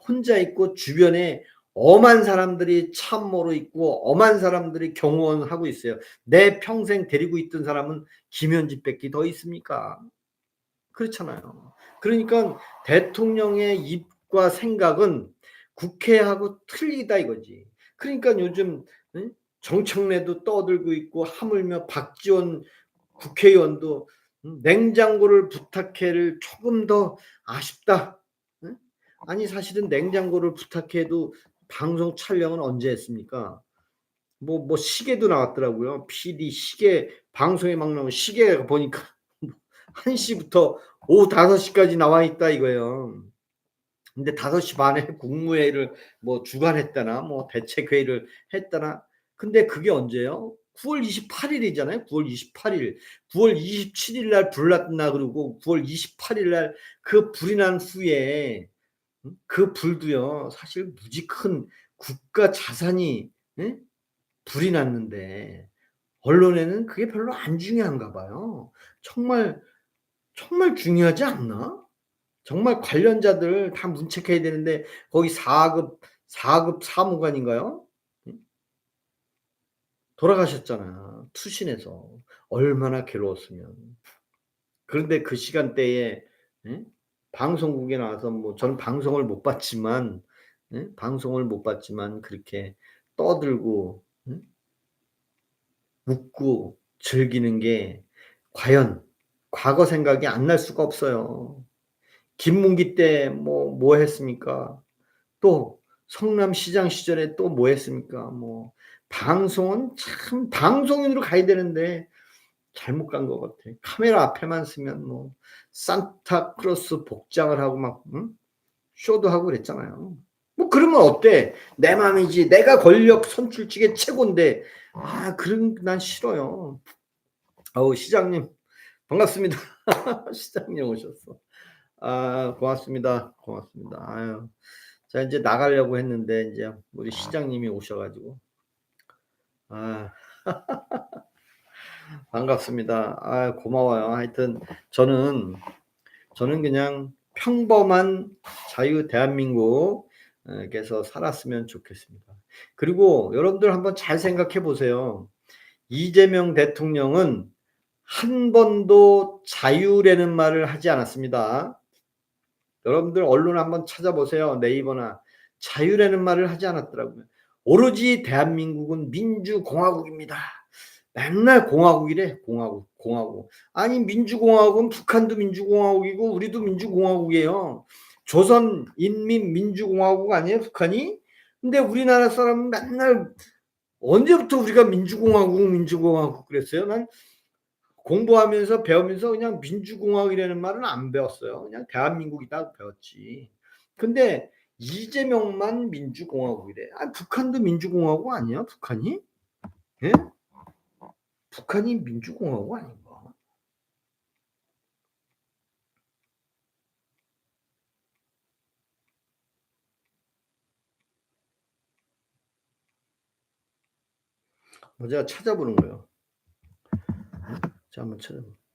A: 혼자 있고 주변에 엄한 사람들이 참모로 있고 엄한 사람들이 경호원하고 있어요. 내 평생 데리고 있던 사람은 김현지 밖에 더 있습니까? 그렇잖아요. 그러니까 대통령의 입과 생각은 국회하고 틀리다 이거지. 그러니까 요즘 정청래도 떠들고 있고 하물며 박지원 국회의원도 "냉장고를 부탁해를 조금 더 아쉽다." 응? 아니 사실은 냉장고를 부탁해도 방송 촬영은 언제 했습니까? 시계도 나왔더라고요. PD 시계 방송에 막 나오면 시계 보니까 1 시부터 오후 5 시까지 나와 있다 이거예요. 근데 5시 반에 국무회의를 주관했다나 대책회의를 했다나 근데 그게 언제예요? 9월 28 일이잖아요. 9월 28 일. 9월 27일 날 불 났나 그러고 9월 28일 날 그 불이 난 후에 그 불도요 사실 무지 큰 국가 자산이 예 불이 났는데 언론에는 그게 별로 안 중요한가 봐요. 정말, 정말 중요하지 않나? 정말 관련자들 다 문책해야 되는데 거기 4급 사무관인가요? 음 돌아가셨잖아 투신해서. 얼마나 괴로웠으면. 그런데 그 시간대에 예 방송국에 나와서 저는 방송을 못 봤지만 방송을 못 봤지만 그렇게 떠들고 웃고 즐기는 게 과연 과거 생각이 안 날 수가 없어요. 김문기 때 뭐 했습니까? 또 성남시장 시절에 또 뭐 했습니까? 방송은 참 방송인으로 가야 되는데 잘못 간 것 같아. 카메라 앞에만 서면 산타클로스 복장을 하고 막 쇼도 하고 그랬잖아요. 그러면 어때? 내 맘이지. 내가 권력 선출직의 최고인데 그런 난 싫어요. 어우 시장님 반갑습니다. 시장님 오셨어. 고맙습니다. 고맙습니다. 아유. 자 인제 나가려고 했는데 인제 우리 시장님이 오셔 가지고 아 반갑습니다. 고마워요. 하여튼 저는 그냥 평범한 자유 대한민국 에서 살았으면 좋겠습니다. 그리고 여러분들 한번 잘 생각해 보세요. 이재명 대통령은 한 번도 자유라는 말을 하지 않았습니다. 여러분들 언론 한번 찾아보세요. 네이버나. 자유라는 말을 하지 않았더라고요. 오로지 대한민국은 민주공화국입니다. 맨날 공화국이래. 공화국, 공화국. 아니 민주공화국은 북한도 민주공화국이고 우리도 민주공화국이에요. 조선인민민주공화국 아니에요 북한이? 근데 우리나라 사람은 맨날 언제부터 우리가 민주공화국 그랬어요? 난 공부하면서 배우면서 그냥 민주공화국이라는 말은 안 배웠어요. 그냥 대한민국이다 배웠지. 근데 이재명만 민주공화국이래. 북한도 민주공화국 아니야 북한이? 예? 북한이 민주공화국 아닌가? 제가 찾아보는 거예요. 제가 한번 찾아볼게요.